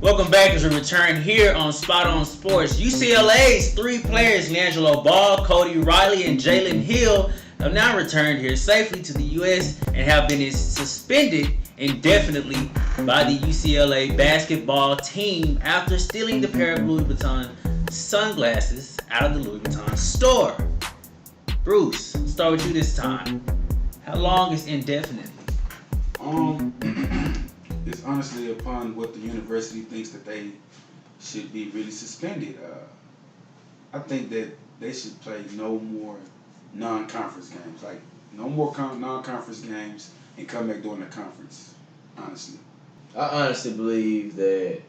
Welcome back as we return here on Spot On Sports. UCLA's three players, LiAngelo Ball, Cody Riley, and Jalen Hill, have now returned here safely to the U.S. and have been suspended indefinitely by the UCLA basketball team after stealing the pair of Louis Vuitton sunglasses out of the Louis Vuitton store. Bruce, I'll start with you this time. How long is indefinitely? It's honestly upon what the university thinks that they should be really suspended. I think that they should play no more non-conference games, like no more non-conference games, and come back during the conference. Honestly, I honestly believe that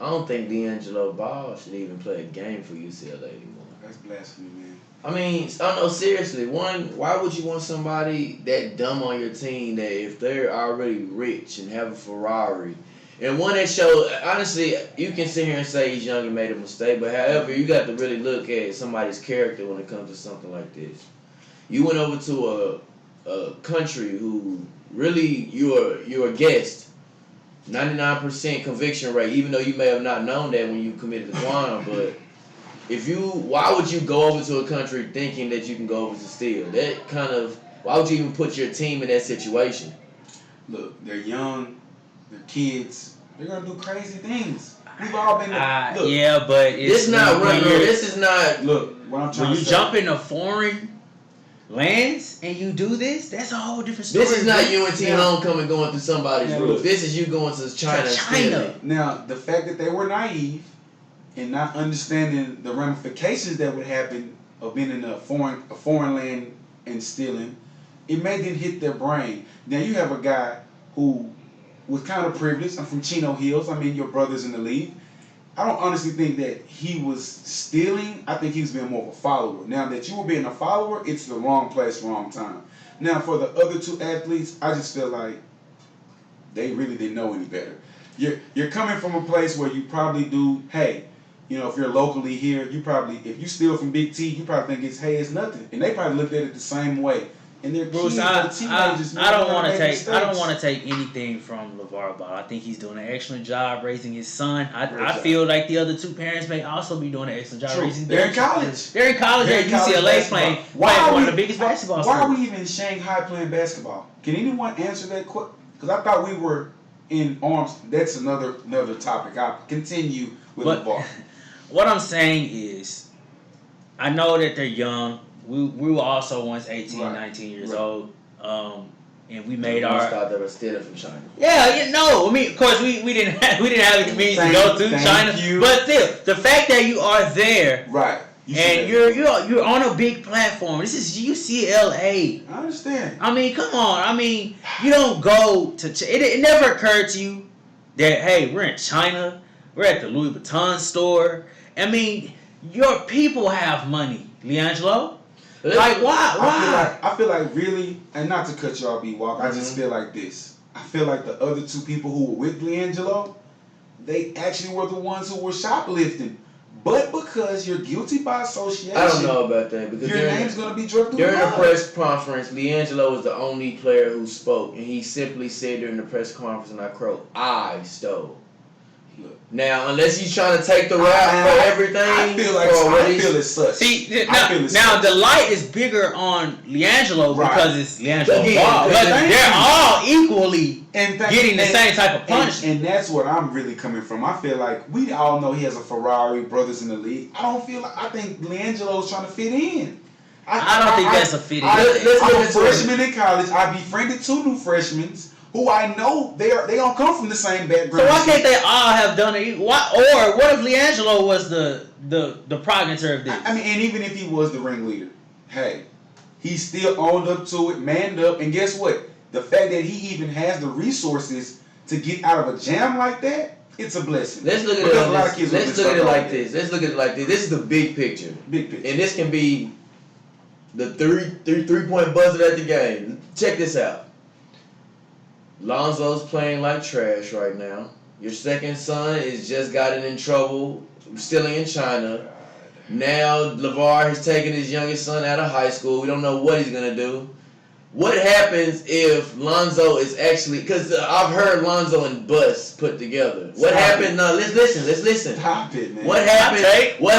I don't think LiAngelo Ball should even play a game for UCLA anymore. that's blasphemy, man. I mean, I know seriously. One, why would you want somebody that dumb on your team that if they're already rich and have a Ferrari, and one that shows, honestly, you can sit here and say he's young and made a mistake, but however, you got to really look at somebody's character when it comes to something like this. You went over to a country who really you're a guest, 99% conviction rate, even though you may have not known that when you committed the crime, but. Why would you go over to a country thinking that you can go over to steal? Why would you even put your team in that situation? Look, they're young, they're kids, they're gonna do crazy things. We've all been there. Look, yeah, but this is not. Look, what I'm trying when to you say. jump into foreign lands and you do this, that's a whole different story. This is not UNT homecoming going through somebody's roof. Look, this is you going to China. Now, the fact that they were naive and not understanding the ramifications that would happen of being in a foreign land and stealing, it made them hit their brain. Now you have a guy who was kind of privileged. I'm from Chino Hills. I mean, your brother's in the league. I don't honestly think that he was stealing. I think he was being more of a follower. Now that you were being a follower, it's the wrong place, wrong time. Now for the other two athletes, I just feel like they really didn't know any better. You're coming from a place where you probably do, hey, you know, if you're locally here, you probably, if you steal from Big T, you probably think it's nothing, and they probably looked at it the same way. And they're Bruce, kids, teenagers. I don't want to take anything from LeVar Ball. I think he's doing an excellent job raising his son. I feel like the other two parents may also be doing an excellent job raising their They're in college. They're in college at UCLA playing one of the biggest basketball schools. Why are we even in Shanghai playing basketball? Can anyone answer that question? Because I thought we were in arms. That's another topic. I'll continue with LeVar. What I'm saying is, I know that they're young. We were also once 18, 19 years old, and we made our. Thought they were stealing from China. Yeah, no. I mean, of course, we didn't have the convenience to go to China, but still, the fact that you are there, right, and you're on a big platform. This is UCLA. I understand. I mean, come on. I mean, you don't go to. It never occurred to you that hey, we're in China. We're at the Louis Vuitton store. I mean, your people have money, LiAngelo. Like, why? I feel like really, and not to cut y'all B-Walk, I just feel like this. I feel like the other two people who were with LiAngelo, they actually were the ones who were shoplifting. But because you're guilty by association, I don't know about that because your name's going to be drugged through during the press conference. LiAngelo was the only player who spoke, and he simply said during the press conference, and I quote, "I stole." Now, unless he's trying to take the rap for everything, I feel it's such. See, now the light is bigger on LiAngelo because it's LiAngelo Ball. But they're all equally getting the same type of punishment. And that's where I'm really coming from. I feel like we all know he has a Ferrari, brothers in the league. I think LiAngelo's trying to fit in. I don't think that's a fit in. I'm a freshman in college. I befriended two new freshmen who I know they don't come from the same background. So why can't they all have done it? What if LiAngelo was the progenitor of this? I mean, and even if he was the ringleader, hey, he still owned up to it, manned up, and guess what? The fact that he even has the resources to get out of a jam like that, it's a blessing. Let's look at it like this. This is the big picture. Big picture. And this can be the three-point buzzer at the game. Check this out. Lonzo's playing like trash right now. Your second son is just gotten in trouble stealing in China. Now LeVar has taken his youngest son out of high school. We don't know what he's gonna do. What happens if Lonzo is actually? Because I've heard Lonzo and Bus put together. What happened? No, let's listen. Stop it, man. What happens? What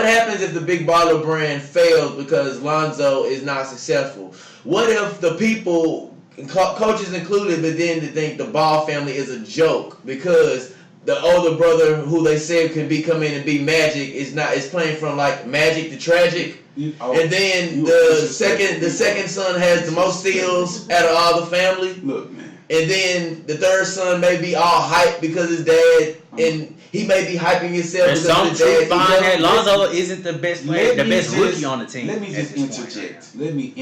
happens if the Big Baller brand fails because Lonzo is not successful? What if the people, coaches included, but then they think the Ball family is a joke because the older brother who they said could come in and be Magic is playing from like Magic to Tragic. And then the second son has the most steals out of all the family. Look, man. And then the third son may be all hyped because his dad, and he may be hyping himself There's because some his dad. truth behind that. Lonzo isn't the best player, the best rookie on the team. Let me just interject. Let me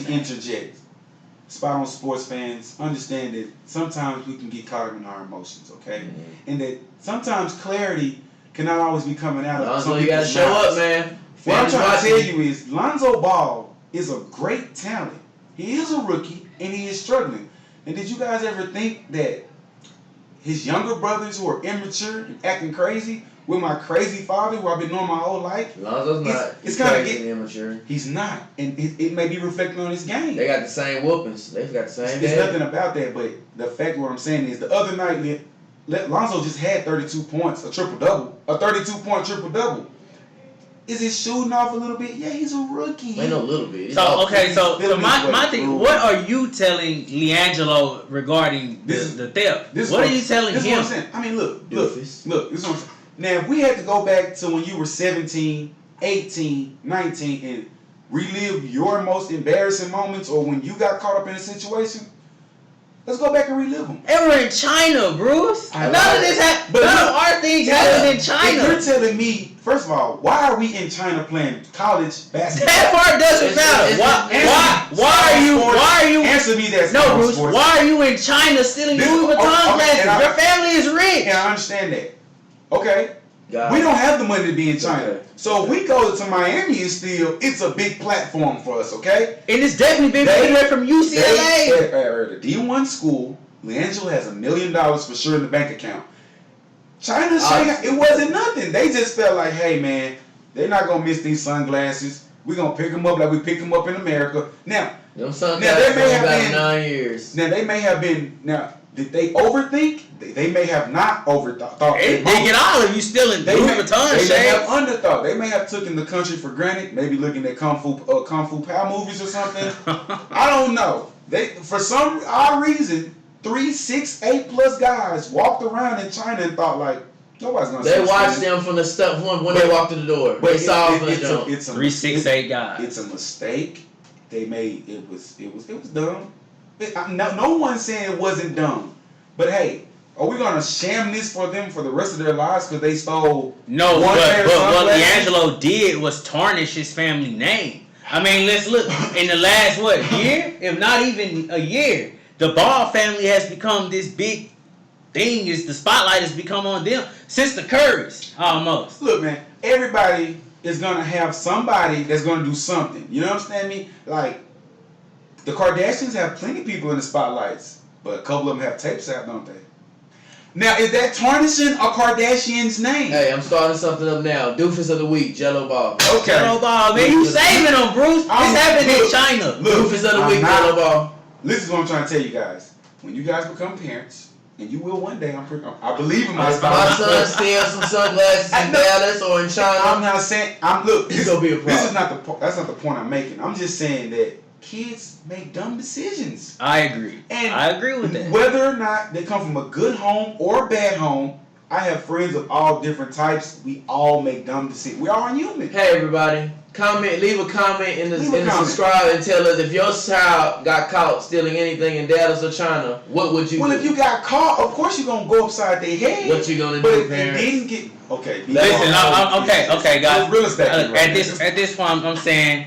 interject. Spot on Sports fans, understand that sometimes we can get caught up in our emotions, okay? Mm-hmm. And that sometimes clarity cannot always be coming out of Lonzo, you gotta show up, man. What I'm trying to tell you is Lonzo Ball is a great talent. He is a rookie and he is struggling. And did you guys ever think that his younger brothers who are immature and acting crazy with my crazy father who I've been knowing my whole life? Lonzo's not. It's kind of immature. He's not. And it may be reflecting on his game. They got the same whoopings. They've got the same. There's nothing about that, but the fact what I'm saying is the other night, Lonzo just had 32 points, a 32-point triple-double. Is it shooting off a little bit? Yeah, he's a rookie. Ain't no little bit. So my thing, what are you telling LiAngelo regarding the theft? What are you telling him? This is what I'm saying. I mean, look. This is what I'm saying. Now, if we had to go back to when you were 17, 18, 19, and relive your most embarrassing moments, or when you got caught up in a situation, let's go back and relive them. And we're in China, Bruce. None of our things happen in China. If you're telling me, first of all, why are we in China playing college basketball? That part doesn't matter. Why are you? Answer me that. No, Bruce. Sports. Why are you in China stealing Louis Vuitton glasses? Your family is rich. And I understand that. Okay. God. We don't have the money to be in China. Okay. So if we go to Miami and steal, it's a big platform for us, okay? And it's definitely been anywhere from UCLA. At the D1 school, LiAngelo has $1 million for sure in the bank account. China, it wasn't nothing. They just felt like, hey, man, they're not going to miss these sunglasses. We're going to pick them up like we picked them up in America. Now, them sunglasses they may have been 9 years. Now, they may have been, did they overthink? They may have not overthought. They get all of you stealing Louis Vuitton shades. They may have underthought. They may have taken the country for granted. Maybe looking at Kung Fu Pao movies or something. I don't know. They, for some odd reason, 3, 6, 8+ guys walked around in China and thought like, nobody's gonna. They watched them from the stuff when they walked in the door. They saw them from the jump. It's 3, 6, 8 guys. It's a mistake. They made it was dumb. No one's saying it wasn't dumb, but hey, are we gonna sham this for them for the rest of their lives because they stole? No, but what LiAngelo did was tarnish his family name. I mean, let's look in the last year, if not even a year, the Ball family has become this big thing. Is the spotlight has become on them since the Currys almost. Look, man, everybody is gonna have somebody that's gonna do something. You know what I'm saying? Like the Kardashians have plenty of people in the spotlights, but a couple of them have tapes out, don't they? Now, is that tarnishing a Kardashian's name? Hey, I'm starting something up now. Doofus of the week, Jello Ball. Okay. Jello Ball, man, you saving them, Bruce. This happened in China. Doofus of the week, Jello Ball. This is what I'm trying to tell you guys. When you guys become parents, and you will one day, I believe in my spouse. My son steals some sunglasses in Dallas or in China. I'm not saying. This gonna be a problem. This is not the. That's not the point I'm making. I'm just saying that kids make dumb decisions. I agree. And I agree with that. Whether or not they come from a good home or a bad home, I have friends of all different types. We all make dumb decisions. We are human. Hey, everybody. Leave a comment in the subscribe and tell us if your child got caught stealing anything in Dallas or China, what would you do? Well, if you got caught, of course you're going to go upside their head. What you going to do, parents? Didn't get... Okay. Listen, okay, guys. Real estate at this point, I'm saying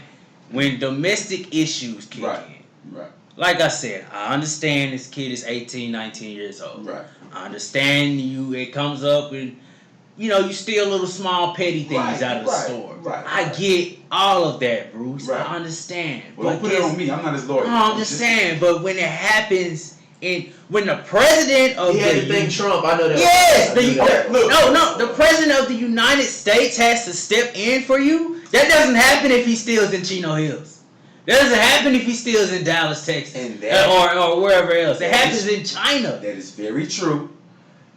when domestic issues kick in. Right. Like I said, I understand this kid is 18, 19 years old. Right. I understand it comes up and, you steal little small petty things out of the store. Right. I get all of that, Bruce. Right. I understand. Well, don't put it on me. I'm not his lawyer. I'm just saying, but when it happens when the president of Trump, I know that. Yes, the president of the United States has to step in for you. That doesn't happen if he steals in Chino Hills. That doesn't happen if he steals in Dallas, Texas, And that- or wherever else. It that happens is- in China. That is very true.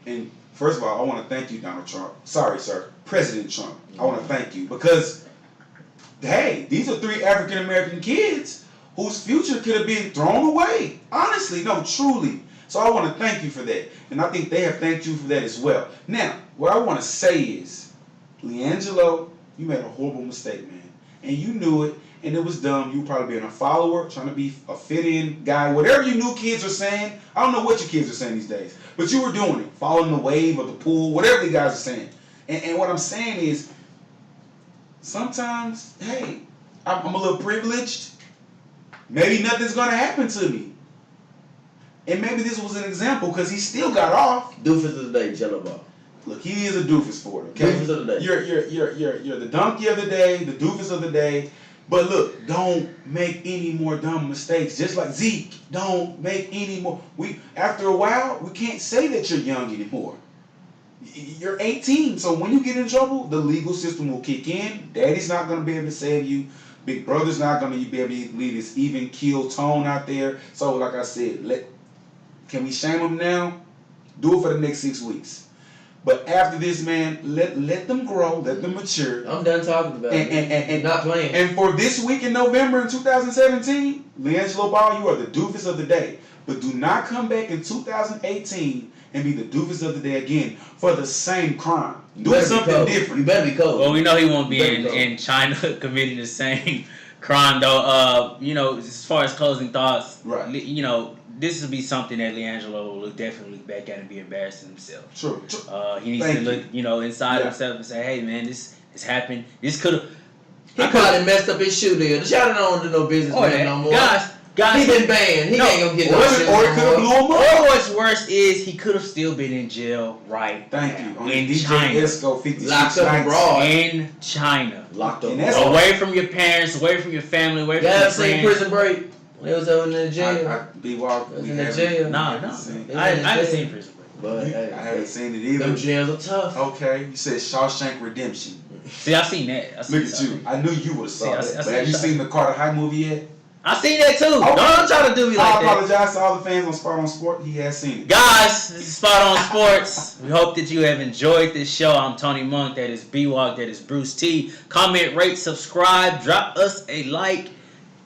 And first of all, I want to thank you, Donald Trump. Sorry, sir, President Trump. I want to thank you because, hey, these are 3 African American kids whose future could have been thrown away. Honestly, no, truly. So I want to thank you for that. And I think they have thanked you for that as well. Now, what I want to say is, LiAngelo, you made a horrible mistake, man. And you knew it, and it was dumb. You were probably being a follower, trying to be a fit-in guy. Whatever you knew kids are saying, I don't know what your kids are saying these days, but you were doing it, following the wave of the pool, whatever the guys are saying. And what I'm saying is, sometimes, hey, I'm a little privileged. Maybe nothing's going to happen to me. And maybe this was an example because he still got off. Doofus of the day, Jello Ball. Look, he is a doofus for it, okay? Doofus of the day. You're the donkey of the day, the doofus of the day. But look, don't make any more dumb mistakes. Just like Zeke, don't make any more. After a while, we can't say that you're young anymore. You're 18, so when you get in trouble, the legal system will kick in. Daddy's not going to be able to save you. Big brother's not going to be able to leave this even keel tone out there. So, like I said, can we shame him now? Do it for the next 6 weeks. But after this, man, let them grow, let them mature. I'm done talking about it. And Not playing. And for this week in November in 2017, LiAngelo Ball, you are the doofus of the day. But do not come back in 2018 and be the doofus of the day again for the same crime. Do something different. You better be cold. Well, we know he won't be in China committing the same crime, though. As far as closing thoughts, right? This will be something that LiAngelo will definitely look back at and be embarrassed in himself. True. He needs to look, inside himself and say, "Hey, man, this has happened. This could have." He probably messed up his shoe deal. The shot don't do no business no more. Guys, he been banned. He ain't gonna get no shit. Or it could have blew him up. Or what's worse is he could have still been in jail right Thank now. you. In DJ China. Esco 56 Locked up nights. abroad. In China. Locked up. Away from your parents, away from your family, away from You your ever seen friends. Prison Break? They was over in the jail. I in the jail. No. I haven't seen Prison Break. But hey, I haven't seen it either. Them jails are tough. Okay, you said Shawshank Redemption. See, I've seen that. Look at you. I knew you would have saw that. But have you seen the Carter High movie yet? I seen that too. Okay. Don't try to do me like I that. apologize to all the fans on Spot on Sport. He has seen it. Guys, this is Spot on Sports. We hope that you have enjoyed this show. I'm Tony Monk. That is B-Walk. That is Bruce T. Comment, rate, subscribe. Drop us a like.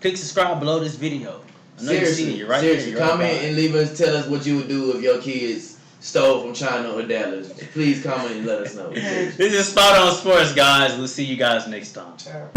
Click subscribe below this video. I know you see it. You're right Seriously, there. You're comment right and leave us. Tell us what you would do if your kids stole from China or Dallas. Please comment and let us know. This is Spot on Sports, guys. We'll see you guys next time. Ciao.